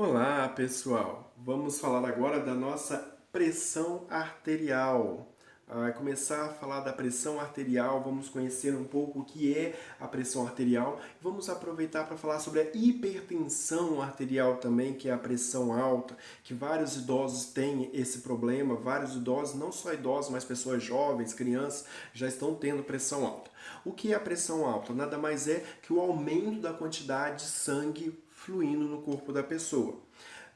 Olá, pessoal! Vamos falar agora da nossa pressão arterial. Começar a falar da pressão arterial, vamos conhecer um pouco o que é a pressão arterial. Vamos aproveitar para falar sobre a hipertensão arterial também, que é a pressão alta, que vários idosos têm esse problema. Vários idosos, não só idosos, mas pessoas jovens, crianças, já estão tendo pressão alta. O que é a pressão alta? Nada mais é que o aumento da quantidade de sangue fluindo no corpo da pessoa.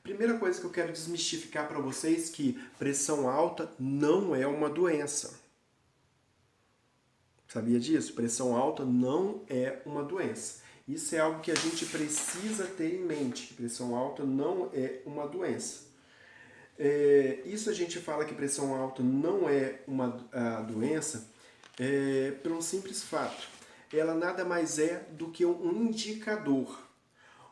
Primeira coisa que eu quero desmistificar para vocês é que pressão alta não é uma doença. Sabia disso? Pressão alta não é uma doença. Isso é algo que a gente precisa ter em mente, que pressão alta não é uma doença. Isso a gente fala que pressão alta não é uma doença por um simples fato. Ela nada mais é do que um indicador.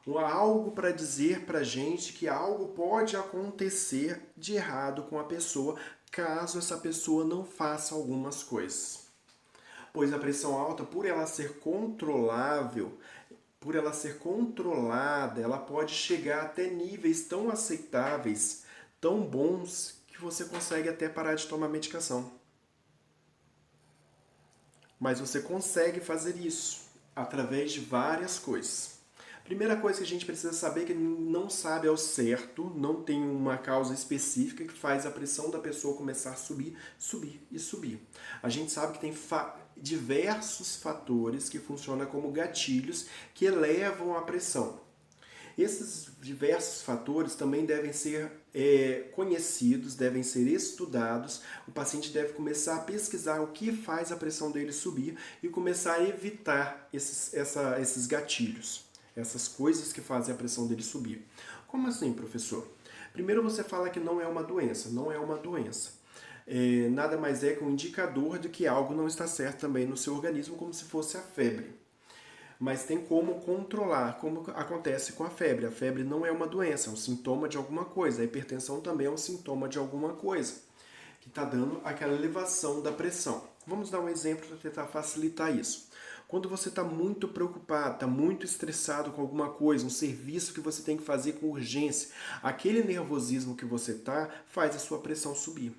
Algo para dizer para a gente que algo pode acontecer de errado com a pessoa caso essa pessoa não faça algumas coisas. Pois a pressão alta, por ela ser controlável, por ela ser controlada, ela pode chegar até níveis tão aceitáveis, tão bons, que você consegue até parar de tomar medicação. Mas você consegue fazer isso através de várias coisas. Primeira coisa que a gente precisa saber é que não sabe ao certo, não tem uma causa específica que faz a pressão da pessoa começar a subir, subir e subir. A gente sabe que tem diversos fatores que funcionam como gatilhos que elevam a pressão. Esses diversos fatores também devem ser conhecidos, devem ser estudados. O paciente deve começar a pesquisar o que faz a pressão dele subir e começar a evitar esses gatilhos, essas coisas que fazem a pressão dele subir. Como assim, professor? Primeiro você fala que não é uma doença. Não é uma doença. Nada mais é que um indicador de que algo não está certo também no seu organismo, como se fosse a febre. Mas tem como controlar, como acontece com a febre. A febre não é uma doença, é um sintoma de alguma coisa. A hipertensão também é um sintoma de alguma coisa, que está dando aquela elevação da pressão. Vamos dar um exemplo para tentar facilitar isso. Quando você está muito preocupado, está muito estressado com alguma coisa, um serviço que você tem que fazer com urgência, aquele nervosismo que você está faz a sua pressão subir.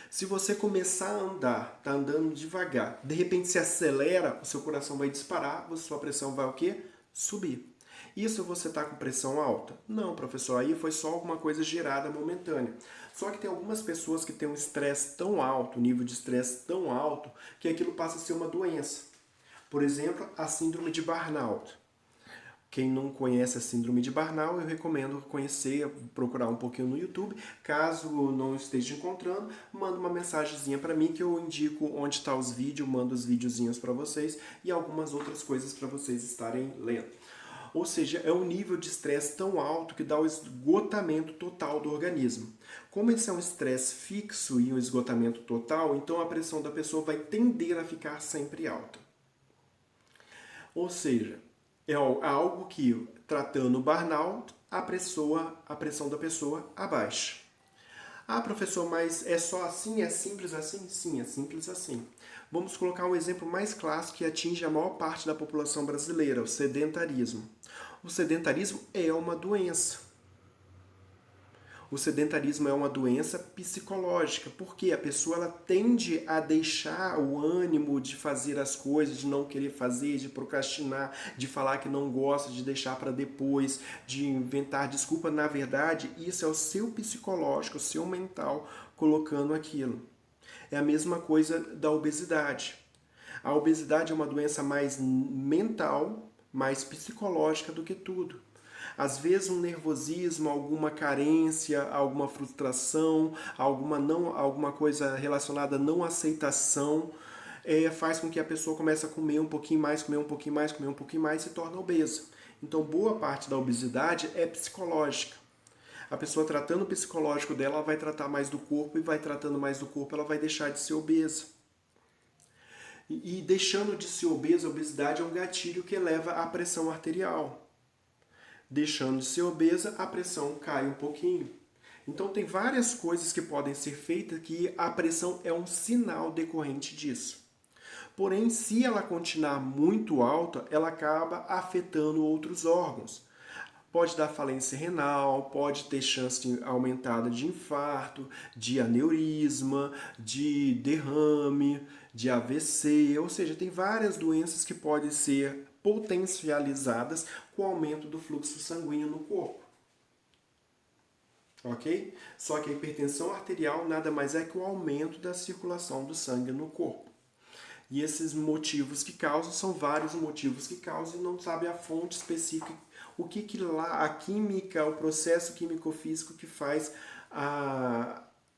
Se você começar a andar, tá andando devagar, de repente se acelera, o seu coração vai disparar, a sua pressão vai o quê? Subir. Isso você está com pressão alta? Não, professor, aí foi só alguma coisa gerada momentânea. Só que tem algumas pessoas que têm um estresse tão alto, um nível de estresse tão alto, que aquilo passa a ser uma doença. Por exemplo, a síndrome de burnout. Quem não conhece a síndrome de Burnout, eu recomendo conhecer, procurar um pouquinho no YouTube. Caso não esteja encontrando, manda uma mensagenzinha para mim que eu indico onde está os vídeos, mando os videozinhos para vocês e algumas outras coisas para vocês estarem lendo. Ou seja, é um nível de estresse tão alto que dá o esgotamento total do organismo. Como esse é um estresse fixo e um esgotamento total, então a pressão da pessoa vai tender a ficar sempre alta. Ou seja, é algo que, tratando o burnout, a pressão da pessoa abaixa. Ah, professor, mas é só assim? É simples assim? Sim, é simples assim. Vamos colocar um exemplo mais clássico que atinge a maior parte da população brasileira, o sedentarismo. O sedentarismo é uma doença. O sedentarismo é uma doença psicológica, porque a pessoa ela tende a deixar o ânimo de fazer as coisas, de não querer fazer, de procrastinar, de falar que não gosta, de deixar para depois, de inventar desculpa. Na verdade, isso é o seu psicológico, o seu mental colocando aquilo. É a mesma coisa da obesidade. A obesidade é uma doença mais mental, mais psicológica do que tudo. Às vezes um nervosismo, alguma carência, alguma frustração, alguma coisa relacionada à não aceitação, faz com que a pessoa comece a comer um pouquinho mais, comer um pouquinho mais, comer um pouquinho mais e se torna obesa. Então boa parte da obesidade é psicológica. A pessoa tratando o psicológico dela, ela vai tratar mais do corpo e vai tratando mais do corpo, ela vai deixar de ser obesa. E deixando de ser obesa, a obesidade é um gatilho que eleva a pressão arterial. Deixando de ser obesa, a pressão cai um pouquinho. Então tem várias coisas que podem ser feitas que a pressão é um sinal decorrente disso. Porém, se ela continuar muito alta, ela acaba afetando outros órgãos. pode dar falência renal, pode ter chance aumentada de infarto, de aneurisma, de derrame, de AVC, ou seja, tem várias doenças que podem ser potencializadas com o aumento do fluxo sanguíneo no corpo. Ok? Só que a hipertensão arterial nada mais é que o aumento da circulação do sangue no corpo. E esses motivos que causam são vários motivos que causam e não sabe a fonte específica, o que lá, a química, o processo químico-físico que faz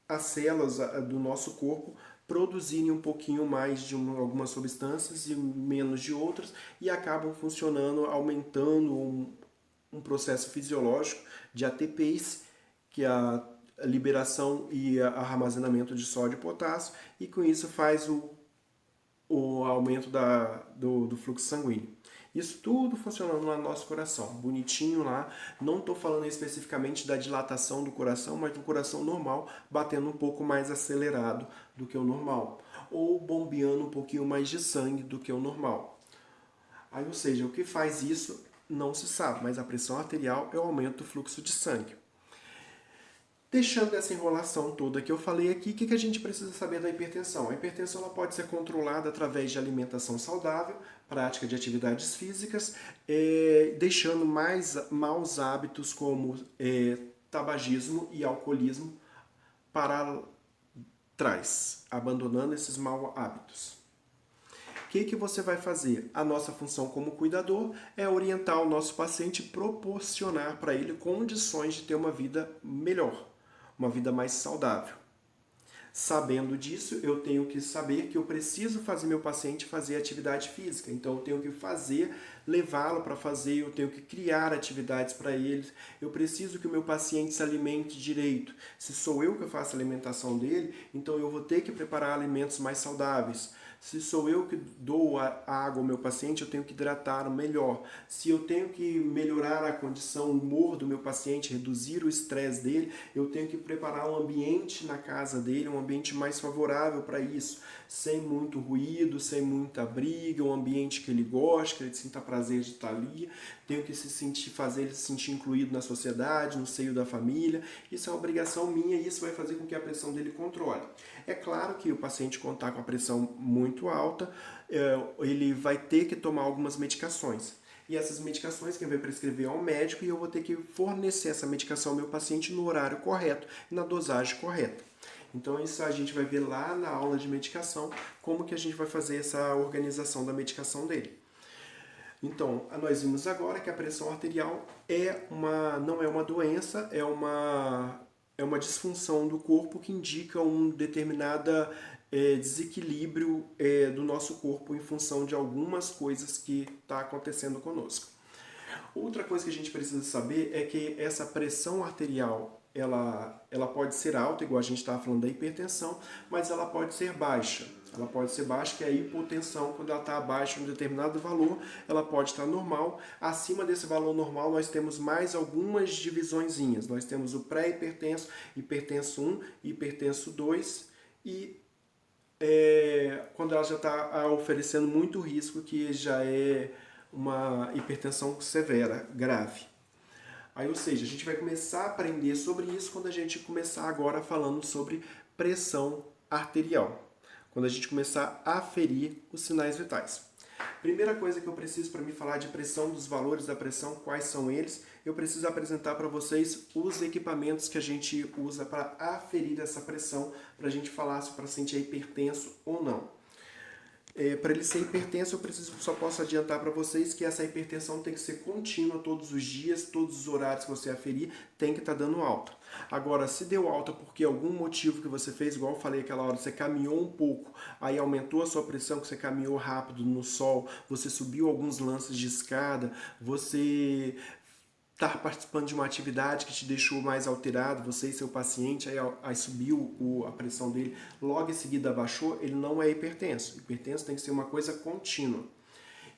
as células do nosso corpo produzirem um pouquinho mais de algumas substâncias e menos de outras e acabam funcionando, aumentando um processo fisiológico de ATPs, que é a liberação e armazenamento de sódio e potássio, e com isso faz o aumento do fluxo sanguíneo. Isso tudo funcionando lá no nosso coração, bonitinho lá. Não estou falando especificamente da dilatação do coração, mas do coração normal batendo um pouco mais acelerado do que o normal, ou bombeando um pouquinho mais de sangue do que o normal. Aí, ou seja, o que faz isso não se sabe, mas a pressão arterial é o aumento do fluxo de sangue. Deixando essa enrolação toda que eu falei aqui, o que a gente precisa saber da hipertensão? A hipertensão ela pode ser controlada através de alimentação saudável, prática de atividades físicas, deixando mais maus hábitos como tabagismo e alcoolismo para trás, abandonando esses maus hábitos. O que você vai fazer? A nossa função como cuidador é orientar o nosso paciente e proporcionar para ele condições de ter uma vida melhor, uma vida mais saudável. Sabendo disso, eu tenho que saber que eu preciso fazer meu paciente fazer atividade física. Então, eu tenho que levá-lo para fazer, eu tenho que criar atividades para ele. Eu preciso que o meu paciente se alimente direito. Se sou eu que faço a alimentação dele, então eu vou ter que preparar alimentos mais saudáveis. Se sou eu que dou a água ao meu paciente, eu tenho que hidratá-lo melhor. Se eu tenho que melhorar a condição, o humor do meu paciente, reduzir o estresse dele, eu tenho que preparar um ambiente na casa dele, um ambiente mais favorável para isso, sem muito ruído, sem muita briga, um ambiente que ele goste, que ele sinta prazer de estar ali. Tenho que fazer ele se sentir incluído na sociedade, no seio da família. Isso é uma obrigação minha e isso vai fazer com que a pressão dele controle. É claro que o paciente contar com a pressão muito alta, ele vai ter que tomar algumas medicações. E essas medicações quem vai prescrever é um médico e eu vou ter que fornecer essa medicação ao meu paciente no horário correto e na dosagem correta. Então isso a gente vai ver lá na aula de medicação como que a gente vai fazer essa organização da medicação dele. Então, nós vimos agora que a pressão arterial não é uma doença, é uma disfunção do corpo que indica um determinado desequilíbrio do nosso corpo em função de algumas coisas que está acontecendo conosco. Outra coisa que a gente precisa saber é que essa pressão arterial ela pode ser alta, igual a gente estava falando da hipertensão, mas ela pode ser baixa. Ela pode ser baixa, que é a hipotensão, quando ela está abaixo de um determinado valor, ela pode estar normal. Acima desse valor normal, nós temos mais algumas divisõezinhas. Nós temos o pré-hipertenso, hipertenso 1, hipertenso 2 e quando ela já está oferecendo muito risco, que já é uma hipertensão severa, grave. Aí, ou seja, a gente vai começar a aprender sobre isso quando a gente começar agora falando sobre pressão arterial. Quando a gente começar a aferir os sinais vitais. Primeira coisa que eu preciso para me falar de pressão, dos valores da pressão, quais são eles, eu preciso apresentar para vocês os equipamentos que a gente usa para aferir essa pressão, para a gente falar se o paciente é hipertenso ou não. Para ele ser hipertenso, só posso adiantar para vocês que essa hipertensão tem que ser contínua todos os dias, todos os horários que você aferir, tem que estar dando alta. Agora, se deu alta porque algum motivo que você fez, igual eu falei aquela hora, você caminhou um pouco, aí aumentou a sua pressão, que você caminhou rápido no sol, você subiu alguns lances de escada, você está participando de uma atividade que te deixou mais alterado, você e seu paciente, aí subiu a pressão dele, logo em seguida abaixou, ele não é hipertenso. Hipertenso tem que ser uma coisa contínua.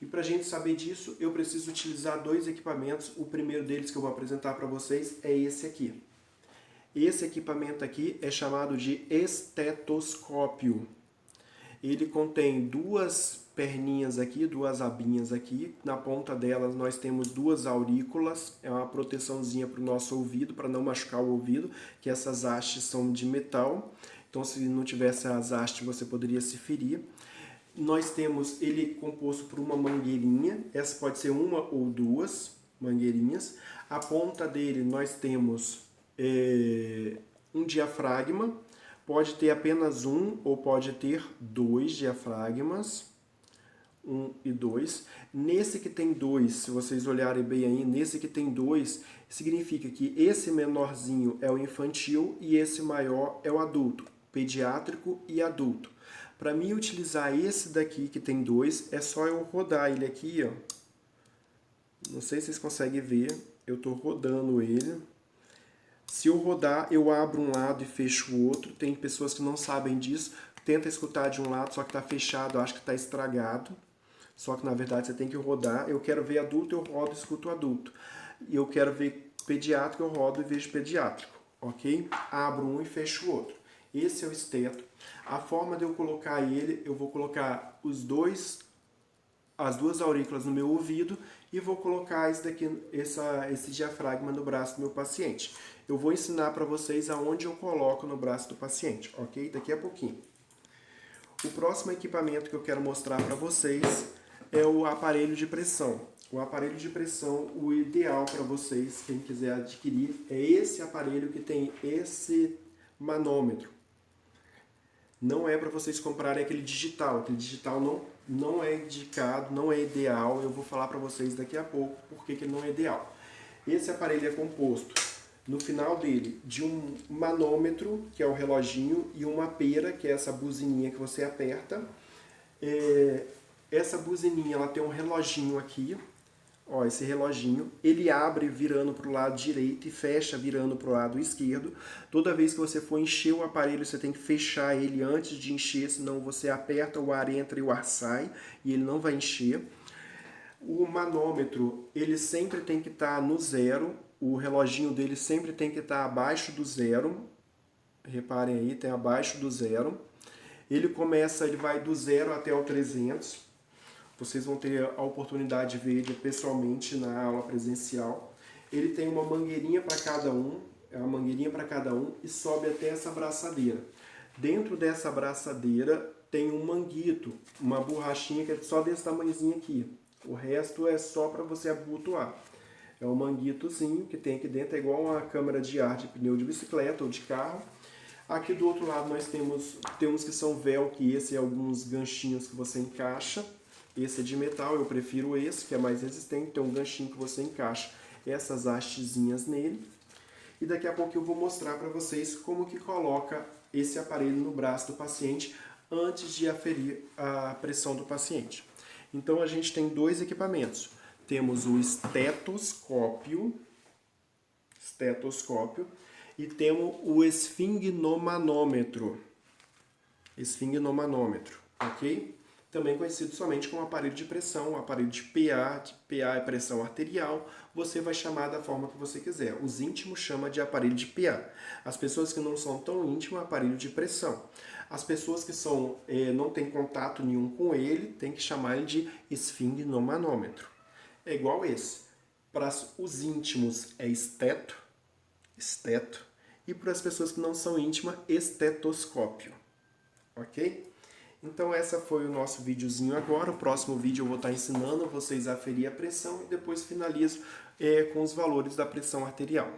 E para a gente saber disso, eu preciso utilizar dois equipamentos. O primeiro deles que eu vou apresentar para vocês é esse aqui. Esse equipamento aqui é chamado de estetoscópio. Ele contém duas perninhas aqui, duas abinhas aqui. Na ponta delas nós temos duas aurículas, é uma proteçãozinha para o nosso ouvido, para não machucar o ouvido, que essas hastes são de metal. Então, se não tivesse as hastes, você poderia se ferir. Nós temos ele composto por uma mangueirinha, essa pode ser uma ou duas mangueirinhas. A ponta dele nós temos um diafragma, pode ter apenas um ou pode ter dois diafragmas, 1 e 2. Nesse que tem 2, se vocês olharem bem aí, nesse que tem 2, significa que esse menorzinho é o infantil e esse maior é o adulto, pediátrico e adulto. Para mim utilizar esse daqui que tem 2, é só eu rodar ele aqui, ó. Não sei se vocês conseguem ver, eu estou rodando ele. Se eu rodar, eu abro um lado e fecho o outro. Tem pessoas que não sabem disso, tenta escutar de um lado, só que está fechado, acho que está estragado. Só que na verdade você tem que rodar. Eu quero ver adulto, eu rodo e escuto adulto. E eu quero ver pediátrico, eu rodo e vejo pediátrico, ok? Abro um e fecho o outro. Esse é o esteto. A forma de eu colocar ele, eu vou colocar as duas aurículas no meu ouvido e vou colocar esse diafragma no braço do meu paciente. Eu vou ensinar para vocês aonde eu coloco no braço do paciente, ok? Daqui a pouquinho. O próximo equipamento que eu quero mostrar para vocês é o aparelho de pressão. O aparelho de pressão, o ideal para vocês, quem quiser adquirir, é esse aparelho que tem esse manômetro. Não é para vocês comprarem aquele digital não é indicado, não é ideal. Eu vou falar para vocês daqui a pouco porque que ele não é ideal. Esse aparelho é composto, no final dele, de um manômetro, que é o reloginho, e uma pera, que é essa buzininha que você aperta. Essa buzininha ela tem um reloginho aqui, ó, esse reloginho, ele abre virando para o lado direito e fecha virando para o lado esquerdo. Toda vez que você for encher o aparelho, você tem que fechar ele antes de encher, senão você aperta, o ar entra e o ar sai, e ele não vai encher. O manômetro, ele sempre tem que estar no zero, o reloginho dele sempre tem que estar abaixo do zero. Reparem aí, tem abaixo do zero. Ele vai do 0 até o 300. Vocês vão ter a oportunidade de ver ele pessoalmente na aula presencial. Ele tem uma mangueirinha para cada um, e sobe até essa braçadeira. Dentro dessa braçadeira tem um manguito, uma borrachinha que é só desse tamanhozinho aqui. O resto é só para você abotoar. É um manguitozinho que tem aqui dentro, é igual uma câmara de ar de pneu de bicicleta ou de carro. Aqui do outro lado nós temos uns que são velcro, e esse é alguns ganchinhos que você encaixa. Esse é de metal, eu prefiro esse, que é mais resistente, tem um ganchinho que você encaixa essas hastezinhas nele. E daqui a pouco eu vou mostrar para vocês como que coloca esse aparelho no braço do paciente antes de aferir a pressão do paciente. Então a gente tem dois equipamentos. Temos o estetoscópio e temos o esfigmomanômetro, ok? Também conhecido somente como aparelho de pressão, aparelho de PA é pressão arterial, você vai chamar da forma que você quiser. Os íntimos chamam de aparelho de PA. As pessoas que não são tão íntimas, aparelho de pressão. As pessoas que não têm contato nenhum com ele, tem que chamar ele de esfigmomanômetro. É igual esse. Para os íntimos é esteto, e para as pessoas que não são íntimas, estetoscópio. Ok? Então essa foi o nosso videozinho agora. O próximo vídeo eu vou estar ensinando vocês a aferir a pressão e depois finalizo com os valores da pressão arterial.